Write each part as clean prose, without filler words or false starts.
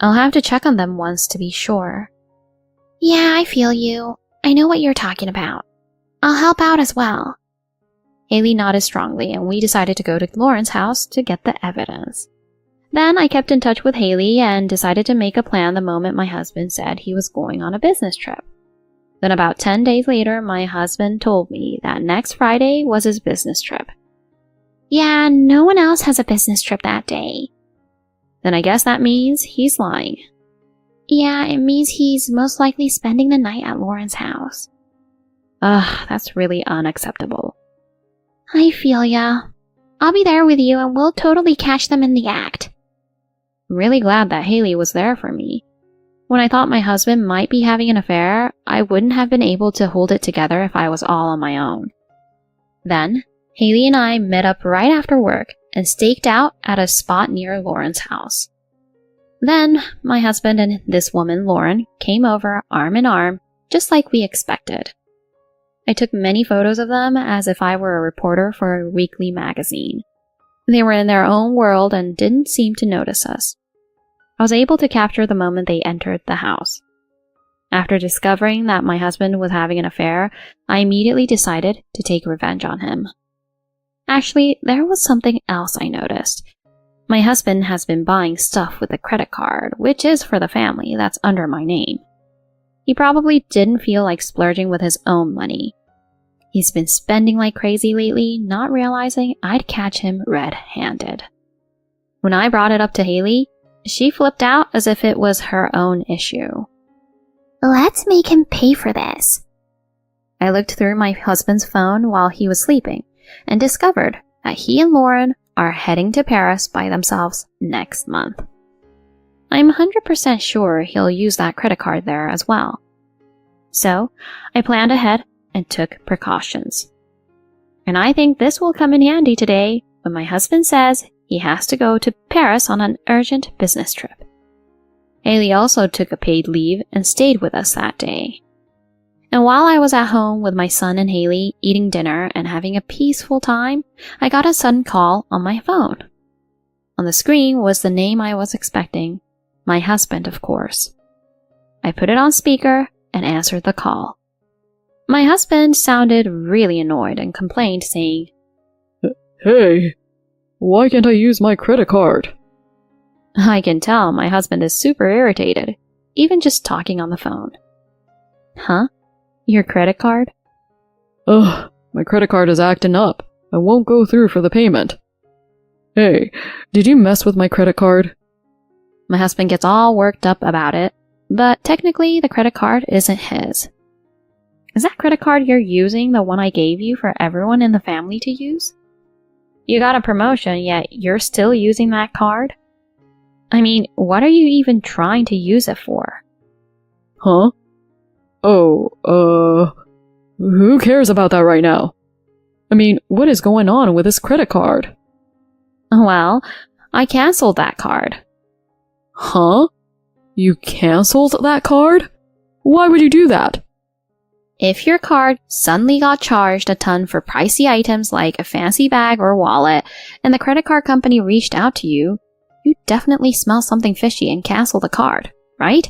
I'll have to check on them once to be sure. Yeah, I feel you. I know what you're talking about. I'll help out as well. Haley nodded strongly, and we decided to go to Lauren's house to get the evidence. Then I kept in touch with Haley and decided to make a plan the moment my husband said he was going on a business trip. Then about 10 days later, my husband told me that next Friday was his business trip. Yeah, no one else has a business trip that day. Then I guess that means he's lying. Yeah, it means he's most likely spending the night at Lauren's house. Ugh, that's really unacceptable. I feel ya. I'll be there with you and we'll totally catch them in the act. I'm really glad that Haley was there for me. When I thought my husband might be having an affair, I wouldn't have been able to hold it together if I was all on my own. Then, Haley and I met up right after work and staked out at a spot near Lauren's house. Then, my husband and this woman, Lauren, came over arm in arm, just like we expected. I took many photos of them as if I were a reporter for a weekly magazine. They were in their own world and didn't seem to notice us. I was able to capture the moment they entered the house. After discovering that my husband was having an affair, I immediately decided to take revenge on him. Actually, there was something else I noticed. My husband has been buying stuff with a credit card, which is for the family, that's under my name. He probably didn't feel like splurging with his own money. He's been spending like crazy lately, not realizing I'd catch him red-handed. When I brought it up to Haley, she flipped out as if it was her own issue. Let's make him pay for this. I looked through my husband's phone while he was sleeping and discovered that he and Lauren are heading to Paris by themselves next month. I'm 100% sure he'll use that credit card there as well. So, I planned ahead and took precautions. And I think this will come in handy today when my husband says he has to go to Paris on an urgent business trip. Haley also took a paid leave and stayed with us that day. And while I was at home with my son and Haley eating dinner and having a peaceful time, I got a sudden call on my phone. On the screen was the name I was expecting, my husband, of course. I put it on speaker and answered the call. My husband sounded really annoyed and complained, saying, Hey, why can't I use my credit card? I can tell my husband is super irritated, even just talking on the phone. Huh? Your credit card? Ugh, my credit card is acting up. I won't go through for the payment. Hey, did you mess with my credit card? My husband gets all worked up about it, but technically the credit card isn't his. Is that credit card you're using the one I gave you for everyone in the family to use? You got a promotion, yet you're still using that card? I mean, what are you even trying to use it for? Huh? Oh, who cares about that right now? I mean, what is going on with this credit card? Well, I canceled that card. Huh? You canceled that card? Why would you do that? If your card suddenly got charged a ton for pricey items like a fancy bag or wallet, and the credit card company reached out to you, you definitely smell something fishy and cancel the card, right?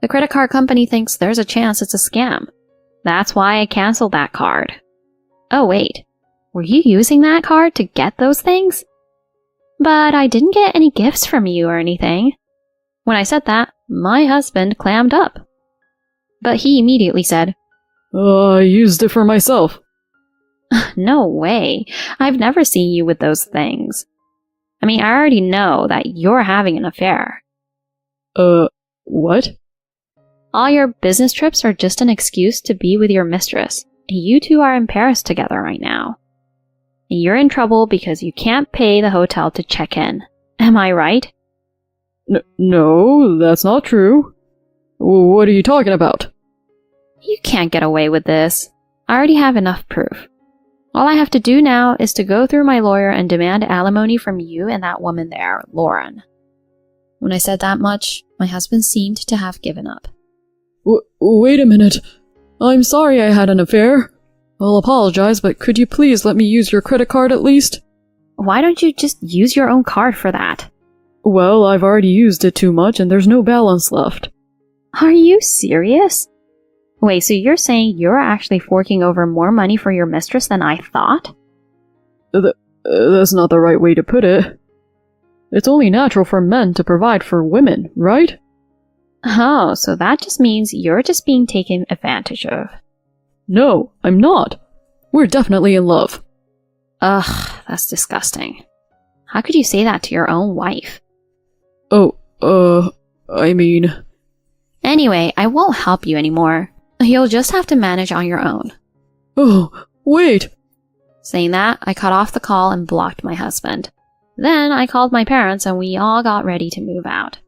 The credit card company thinks there's a chance it's a scam. That's why I canceled that card. Oh wait, were you using that card to get those things? But I didn't get any gifts from you or anything. When I said that, my husband clammed up. But he immediately said, I used it for myself. No way. I've never seen you with those things. I mean, I already know that you're having an affair. What? All your business trips are just an excuse to be with your mistress. You two are in Paris together right now. And you're in trouble because you can't pay the hotel to check in. Am I right? No, that's not true. What are you talking about? You can't get away with this. I already have enough proof. All I have to do now is to go through my lawyer and demand alimony from you and that woman there, Lauren. When I said that much, my husband seemed to have given up. Wait a minute. I'm sorry I had an affair. I'll apologize, but could you please let me use your credit card at least? Why don't you just use your own card for that? Well, I've already used it too much and there's no balance left. Are you serious? Wait, so you're saying you're actually forking over more money for your mistress than I thought? That's not the right way to put it. It's only natural for men to provide for women, right? Oh, so that just means you're just being taken advantage of. No, I'm not. We're definitely in love. Ugh, that's disgusting. How could you say that to your own wife? I mean... Anyway, I won't help you anymore. You'll just have to manage on your own. Oh, wait! Saying that, I cut off the call and blocked my husband. Then I called my parents and we all got ready to move out.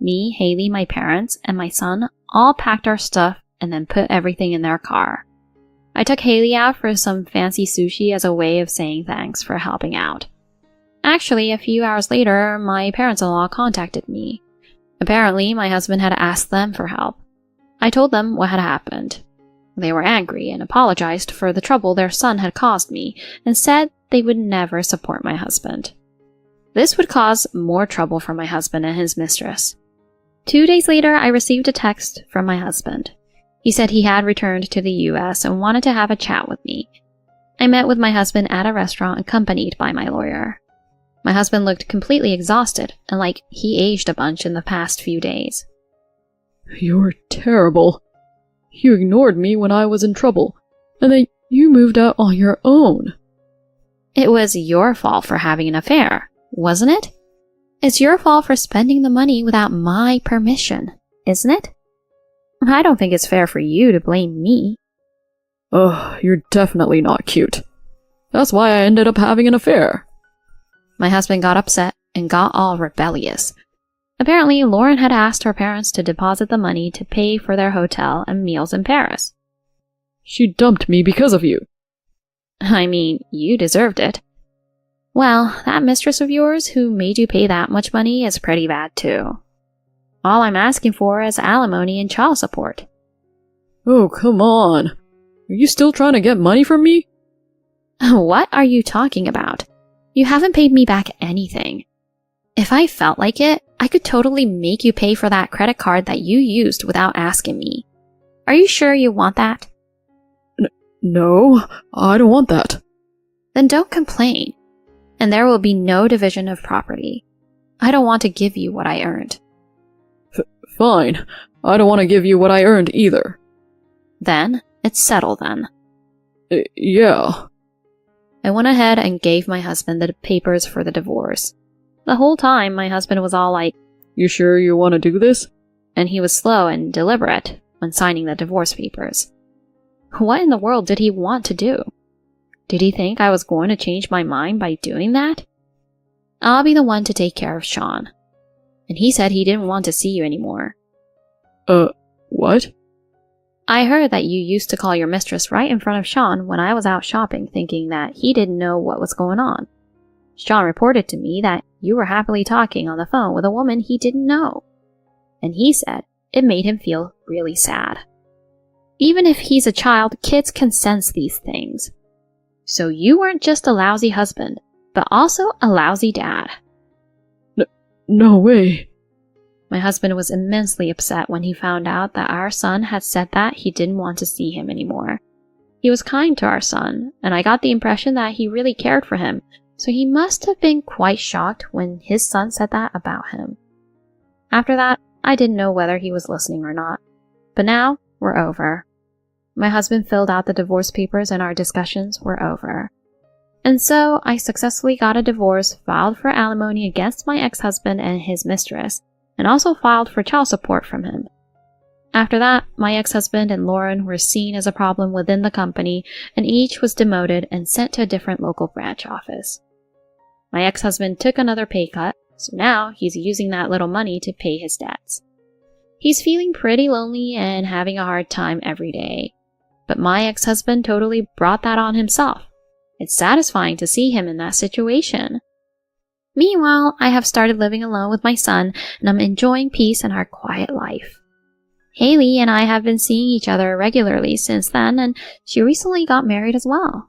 Me, Haley, my parents, and my son all packed our stuff and then put everything in their car. I took Haley out for some fancy sushi as a way of saying thanks for helping out. Actually, a few hours later, my parents-in-law contacted me. Apparently, my husband had asked them for help. I told them what had happened. They were angry and apologized for the trouble their son had caused me and said they would never support my husband. This would cause more trouble for my husband and his mistress. 2 days later, I received a text from my husband. He said he had returned to the US and wanted to have a chat with me. I met with my husband at a restaurant accompanied by my lawyer. My husband looked completely exhausted and like he aged a bunch in the past few days. You're terrible. You ignored me when I was in trouble, and then you moved out on your own. It was your fault for having an affair, wasn't it? It's your fault for spending the money without my permission, isn't it? I don't think it's fair for you to blame me. Ugh, you're definitely not cute. That's why I ended up having an affair. My husband got upset and got all rebellious. Apparently, Lauren had asked her parents to deposit the money to pay for their hotel and meals in Paris. She dumped me because of you. I mean, you deserved it. Well, that mistress of yours who made you pay that much money is pretty bad too. All I'm asking for is alimony and child support. Oh, come on. Are you still trying to get money from me? What are you talking about? You haven't paid me back anything. If I felt like it, I could totally make you pay for that credit card that you used without asking me. Are you sure you want that? No, I don't want that. Then don't complain. And there will be no division of property. I don't want to give you what I earned. Fine. I don't want to give you what I earned either. Then, it's settled then. Yeah. I went ahead and gave my husband the papers for the divorce. The whole time, my husband was all like, You sure you want to do this? And he was slow and deliberate when signing the divorce papers. What in the world did he want to do? Did he think I was going to change my mind by doing that? I'll be the one to take care of Sean. And he said he didn't want to see you anymore. What? I heard that you used to call your mistress right in front of Sean when I was out shopping, thinking that he didn't know what was going on. Sean reported to me that you were happily talking on the phone with a woman he didn't know. And he said it made him feel really sad. Even if he's a child, kids can sense these things. So you weren't just a lousy husband, but also a lousy dad. No way. My husband was immensely upset when he found out that our son had said that he didn't want to see him anymore. He was kind to our son, and I got the impression that he really cared for him, so he must have been quite shocked when his son said that about him. After that, I didn't know whether he was listening or not. But now, we're over. My husband filled out the divorce papers and our discussions were over. And so, I successfully got a divorce, filed for alimony against my ex-husband and his mistress, and also filed for child support from him. After that, my ex-husband and Lauren were seen as a problem within the company, and each was demoted and sent to a different local branch office. My ex-husband took another pay cut, so now he's using that little money to pay his debts. He's feeling pretty lonely and having a hard time every day. But my ex-husband totally brought that on himself. It's satisfying to see him in that situation. Meanwhile, I have started living alone with my son, and I'm enjoying peace and our quiet life. Haley and I have been seeing each other regularly since then, and she recently got married as well.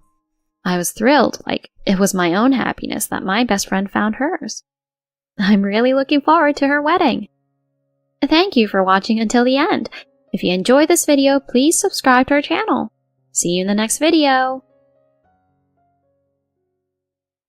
I was thrilled, like it was my own happiness that my best friend found hers. I'm really looking forward to her wedding. Thank you for watching until the end. If you enjoyed this video, please subscribe to our channel. See you in the next video.